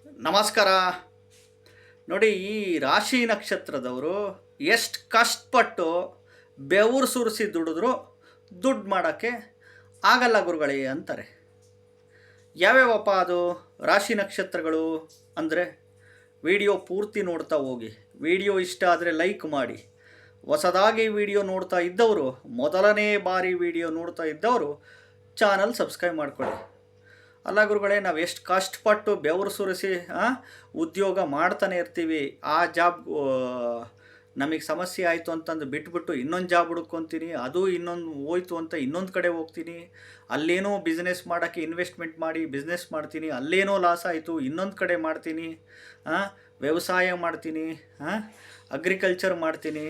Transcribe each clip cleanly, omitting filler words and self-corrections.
ನಮಸ್ಕಾರ. ನೋಡಿ, ಈ ರಾಶಿ ನಕ್ಷತ್ರದವರು ಎಷ್ಟು ಕಷ್ಟಪಟ್ಟು ಬೆವರು ಸುರಿಸಿ ದುಡಿದ್ರು ದುಡ್ಡು ಮಾಡೋಕ್ಕೆ ಆಗಲ್ಲ ಗುರುಗಳೇ ಅಂತಾರೆ. ಯಾವ್ಯಾವಪ್ಪ ಅದು ರಾಶಿ ನಕ್ಷತ್ರಗಳು ಅಂದರೆ ವಿಡಿಯೋ ಪೂರ್ತಿ ನೋಡ್ತಾ ಹೋಗಿ. ವಿಡಿಯೋ ಇಷ್ಟ ಆದರೆ ಲೈಕ್ ಮಾಡಿ. ಹೊಸದಾಗಿ ವಿಡಿಯೋ ನೋಡ್ತಾ ಇದ್ದವರು, ಮೊದಲನೇ ಬಾರಿ ವಿಡಿಯೋ ನೋಡ್ತಾ ಇದ್ದವರು ಚಾನಲ್ ಸಬ್ಸ್ಕ್ರೈಬ್ ಮಾಡ್ಕೊಳ್ಳಿ. ಅಲ್ಲ ಗುರುಗಳೇ, ನಾವು ಎಷ್ಟು ಕಷ್ಟಪಟ್ಟು ಬೆವರು ಸುರಿಸಿ ಉದ್ಯೋಗ ಮಾಡ್ತಾನೆ ಇರ್ತೀವಿ. ಆ ಜಾಬ್ ನಮಗೆ ಸಮಸ್ಯೆ ಆಯಿತು ಅಂತಂದು ಬಿಟ್ಬಿಟ್ಟು ಇನ್ನೊಂದು ಜಾಬ್ ಹುಡ್ಕೊತೀನಿ, ಅದು ಇನ್ನೊಂದು ಹೋಯ್ತು ಅಂತ ಇನ್ನೊಂದು ಕಡೆ ಹೋಗ್ತೀನಿ. ಅಲ್ಲೇನೋ ಬಿಸ್ನೆಸ್ ಮಾಡೋಕ್ಕೆ ಇನ್ವೆಸ್ಟ್ಮೆಂಟ್ ಮಾಡಿ ಬಿಸ್ನೆಸ್ ಮಾಡ್ತೀನಿ, ಅಲ್ಲೇನೋ ಲಾಸ್ ಆಯಿತು ಇನ್ನೊಂದು ಕಡೆ ಮಾಡ್ತೀನಿ, ವ್ಯವಸಾಯ ಮಾಡ್ತೀನಿ, ಅಗ್ರಿಕಲ್ಚರ್ ಮಾಡ್ತೀನಿ,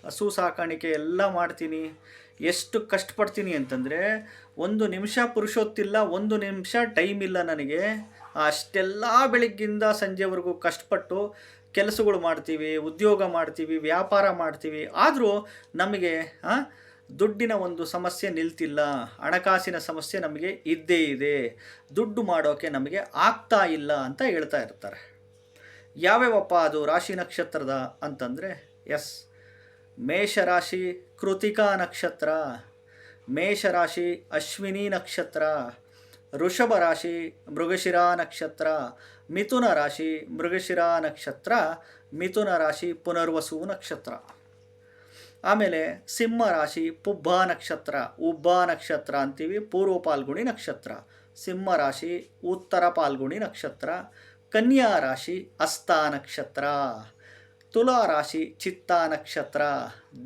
ಹಸು ಸಾಕಾಣಿಕೆ ಎಲ್ಲ ಮಾಡ್ತೀನಿ. ಎಷ್ಟು ಕಷ್ಟಪಡ್ತೀನಿ ಅಂತಂದರೆ ಒಂದು ನಿಮಿಷ ಪುರುಷೊತ್ತಿಲ್ಲ, ಒಂದು ನಿಮಿಷ ಟೈಮ್ ಇಲ್ಲ ನನಗೆ. ಅಷ್ಟೆಲ್ಲ ಬೆಳಗ್ಗಿಂದ ಸಂಜೆವರೆಗೂ ಕಷ್ಟಪಟ್ಟು ಕೆಲಸಗಳು ಮಾಡ್ತೀವಿ, ಉದ್ಯೋಗ ಮಾಡ್ತೀವಿ, ವ್ಯಾಪಾರ ಮಾಡ್ತೀವಿ. ಆದರೂ ನಮಗೆ ದುಡ್ಡಿನ ಒಂದು ಸಮಸ್ಯೆ ನಿಲ್ತಿಲ್ಲ, ಹಣಕಾಸಿನ ಸಮಸ್ಯೆ ನಮಗೆ ಇದ್ದೇ ಇದೆ, ದುಡ್ಡು ಮಾಡೋಕ್ಕೆ ನಮಗೆ ಆಗ್ತಾ ಇಲ್ಲ ಅಂತ ಹೇಳ್ತಾ ಇರ್ತಾರೆ. ಯಾವ್ಯಾವಪ್ಪ ಅದು ರಾಶಿ ನಕ್ಷತ್ರದ ಅಂತಂದರೆ ಮೇಷರಾಶಿ ಕೃತಿಕಾ ನಕ್ಷತ್ರ, ಮೇಷರಾಶಿ ಅಶ್ವಿನಿ ನಕ್ಷತ್ರ, ವೃಷಭ ರಾಶಿ ಮೃಗಶಿರಾ ನಕ್ಷತ್ರ, ಮಿಥುನ ರಾಶಿ ಮೃಗಶಿರಾ ನಕ್ಷತ್ರ, ಮಿಥುನ ರಾಶಿ ಪುನರ್ವಸು ನಕ್ಷತ್ರ. ಆಮೇಲೆ ಸಿಂಹ ರಾಶಿ ಪುಬ್ಬ ನಕ್ಷತ್ರ, ಉಬ್ಬ ನಕ್ಷತ್ರ ಅಂತೀವಿ, ಪೂರ್ವ ಪಾಲ್ಗುಣಿ ನಕ್ಷತ್ರ. ಸಿಂಹ ರಾಶಿ ಉತ್ತರ ಪಾಲ್ಗುಣಿ ನಕ್ಷತ್ರ. ಕನ್ಯಾ ರಾಶಿ ಹಸ್ತ ನಕ್ಷತ್ರ. ತುಲಾ ರಾಶಿ ಚಿತ್ತಾ ನಕ್ಷತ್ರ.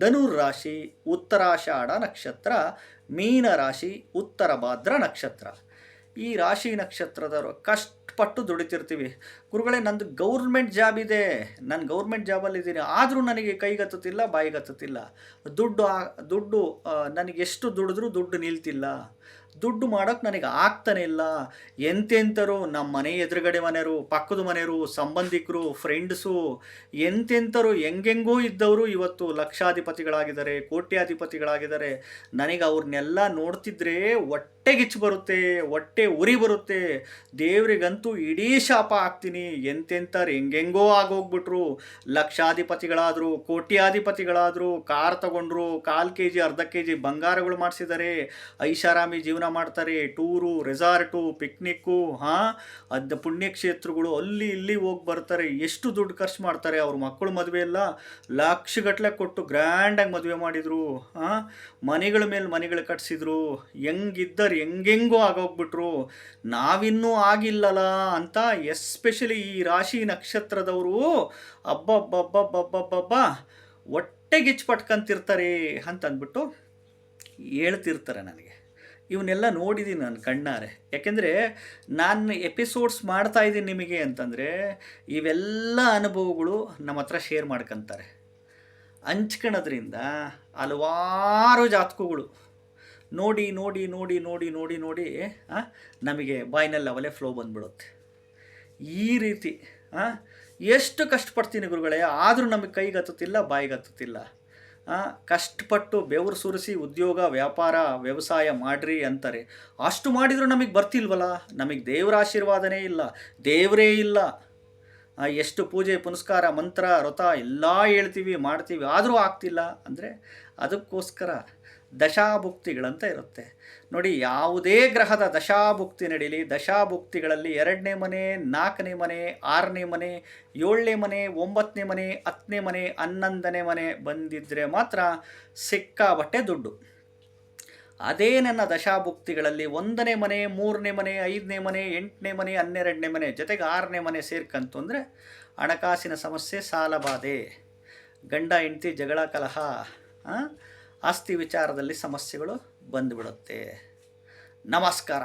ಧನುರ್ ರಾಶಿ ಉತ್ತರಾಷಾಢ ನಕ್ಷತ್ರ. ಮೀನ ರಾಶಿ ಉತ್ತರ ಭಾದ್ರ ನಕ್ಷತ್ರ. ಈ ರಾಶಿ ನಕ್ಷತ್ರದವರು ಕಷ್ಟಪಟ್ಟು ದುಡಿತಿರ್ತೀವಿ. ಗುರುಗಳೇ, ನಂದು ಗೌರ್ಮೆಂಟ್ ಜಾಬ್ ಇದೆ, ನಾನು ಗೌರ್ಮೆಂಟ್ ಜಾಬಲ್ಲಿದ್ದೀನಿ, ಆದರೂ ನನಗೆ ಕೈಗತ್ತುತ್ತಿಲ್ಲ, ಬಾಯಿಗತ್ತುತ್ತಿಲ್ಲ. ದುಡ್ಡು ನನಗೆ ಎಷ್ಟು ದುಡಿದ್ರೂ ದುಡ್ಡು ನಿಲ್ತಿಲ್ಲ, ದುಡ್ಡು ಮಾಡೋಕ್ಕೆ ನನಗೆ ಆಗ್ತಾನೆ ಇಲ್ಲ. ಎಂತೆಂಥರು ನಮ್ಮ ಮನೆ ಎದುರುಗಡೆ ಮನೆಯವರು, ಪಕ್ಕದ ಮನೆಯವರು, ಸಂಬಂಧಿಕರು, ಫ್ರೆಂಡ್ಸು, ಎಂತೆಂಥರು ಹೆಂಗೆಂಗೋ ಇದ್ದವರು ಇವತ್ತು ಲಕ್ಷಾಧಿಪತಿಗಳಾಗಿದ್ದಾರೆ, ಕೋಟ್ಯಾಧಿಪತಿಗಳಾಗಿದ್ದಾರೆ. ನನಗೆ ಅವ್ರನ್ನೆಲ್ಲ ನೋಡ್ತಿದ್ರೆ ಹೊಟ್ಟೆಗಿಚ್ಚು ಬರುತ್ತೆ, ಹೊಟ್ಟೆ ಉರಿ ಬರುತ್ತೆ. ದೇವರಿಗಂತೂ ಇಡೀ ಶಾಪ ಹಾಕ್ತೀನಿ. ಎಂತೆಂಥರು ಹೆಂಗೆಂಗೋ ಆಗೋಗ್ಬಿಟ್ರು, ಲಕ್ಷಾಧಿಪತಿಗಳಾದರು, ಕೋಟ್ಯಾಧಿಪತಿಗಳಾದರು, ಕಾರ್ ತಗೊಂಡ್ರು, 1/4 kg 1/2 kg ಬಂಗಾರಗಳು ಮಾಡಿಸಿದ್ದಾರೆ, ಐಷಾರಾಮಿ ಜೀವನ ಮಾಡ್ತಾರೆ, ಟೂರು, ರೆಸಾರ್ಟು, ಪಿಕ್ನಿಕ್ಕು, ಅದು ಪುಣ್ಯಕ್ಷೇತ್ರಗಳು, ಅಲ್ಲಿ ಇಲ್ಲಿ ಹೋಗಿ ಬರ್ತಾರೆ. ಎಷ್ಟು ದುಡ್ಡು ಖರ್ಚು ಮಾಡ್ತಾರೆ. ಅವ್ರ ಮಕ್ಕಳು ಮದುವೆ ಎಲ್ಲ ಲಕ್ಷಗಟ್ಟಲೆ ಕೊಟ್ಟು ಗ್ರ್ಯಾಂಡಾಗಿ ಮದುವೆ ಮಾಡಿದರು, ಮನೆಗಳ ಮೇಲೆ ಮನೆಗಳು ಕಟ್ಸಿದ್ರು. ಹೆಂಗಿದ್ದರು ಹೆಂಗೆಂಗೋ ಆಗೋಗ್ಬಿಟ್ರು. ನಾವಿನ್ನೂ ಆಗಿಲ್ಲಲ್ಲ ಅಂತ ಎಸ್ಪೆಷಲಿ ಈ ರಾಶಿ ನಕ್ಷತ್ರದವರು ಅಬ್ಬಬ್ಬಬ್ಬಬ್ಬಬ್ಬಬ್ಬ ಹೊಟ್ಟೆಗಿಚ್ಚು ಪಟ್ಕೊಂತಿರ್ತಾರೆ ಅಂತಂದ್ಬಿಟ್ಟು ಹೇಳ್ತಿರ್ತಾರೆ ನನಗೆ. ಇವನ್ನೆಲ್ಲ ನೋಡಿದ್ದೀನಿ ನಾನು ಕಣ್ಣಾರೆ. ಯಾಕೆಂದರೆ ನಾನು ಎಪಿಸೋಡ್ಸ್ ಮಾಡ್ತಾಯಿದ್ದೀನಿ ನಿಮಗೆ ಅಂತಂದರೆ ಇವೆಲ್ಲ ಅನುಭವಗಳು ನಮ್ಮ ಹತ್ರ ಶೇರ್ ಮಾಡ್ಕೊತಾರೆ. ಹಂಚ್ಕೊಳ್ಳೋದ್ರಿಂದ ಹಲವಾರು ಜಾತಕಗಳು ನೋಡಿ ನೋಡಿ ನೋಡಿ ನೋಡಿ ನೋಡಿ ನೋಡಿ ನಮಗೆ ಬಾಯಿನಲ್ಲಿ ಅವಲೇ ಫ್ಲೋ ಬಂದ್ಬಿಡುತ್ತೆ. ಈ ರೀತಿ ಎಷ್ಟು ಕಷ್ಟಪಡ್ತೀನಿ ಗುರುಗಳೇ, ಆದರೂ ನಮಗೆ ಕೈಗತ್ತುತ್ತಿಲ್ಲ, ಬಾಯಿಗತ್ತುತ್ತಿಲ್ಲ. ಕಷ್ಟಪಟ್ಟು ಬೆವರು ಸುರಿಸಿ ಉದ್ಯೋಗ ವ್ಯಾಪಾರ ವ್ಯವಸಾಯ ಮಾಡಿರಿ ಅಂತಾರೆ. ಅಷ್ಟು ಮಾಡಿದರೂ ನಮಗೆ ಬರ್ತಿಲ್ವಲ್ಲ, ನಮಗೆ ದೇವರ ಆಶೀರ್ವಾದನೇ ಇಲ್ಲ, ದೇವರೇ ಇಲ್ಲ. ಎಷ್ಟು ಪೂಜೆ ಪುನಸ್ಕಾರ ಮಂತ್ರ ವ್ರತ ಎಲ್ಲ ಹೇಳ್ತೀವಿ ಮಾಡ್ತೀವಿ, ಆದರೂ ಆಗ್ತಿಲ್ಲ ಅಂದರೆ ಅದಕ್ಕೋಸ್ಕರ ದಶಾಭುಕ್ತಿಗಳಂತ ಇರುತ್ತೆ ನೋಡಿ. ಯಾವುದೇ ಗ್ರಹದ ದಶಾಭುಕ್ತಿ ನಡೀಲಿ, ದಶಾಭುಕ್ತಿಗಳಲ್ಲಿ 2ನೇ ಮನೆ, 4ನೇ ಮನೆ, 6ನೇ ಮನೆ, 7ನೇ ಮನೆ, 9ನೇ ಮನೆ, 10ನೇ ಮನೆ, 11ನೇ ಮನೆ ಬಂದಿದ್ದರೆ ಮಾತ್ರ ಸಿಕ್ಕಾಬಟ್ಟೆ ದುಡ್ಡು. ಅದೇ ನನ್ನ ದಶಾಭುಕ್ತಿಗಳಲ್ಲಿ 1ನೇ ಮನೆ, 3ನೇ ಮನೆ, 5ನೇ ಮನೆ, 8ನೇ ಮನೆ, 12ನೇ ಮನೆ ಜೊತೆಗೆ 6ನೇ ಮನೆ ಸೇರ್ಕಂತು ಅಂದರೆ ಹಣಕಾಸಿನ ಸಮಸ್ಯೆ, ಸಾಲಬಾಧೆ, ಗಂಡ ಹೆಂಡತಿ ಜಗಳ ಕಲಹ, ಆಸ್ತಿ ವಿಚಾರದಲ್ಲಿ ಸಮಸ್ಯೆಗಳು ಬಂದುಬಿಡುತ್ತೆ. ನಮಸ್ಕಾರ.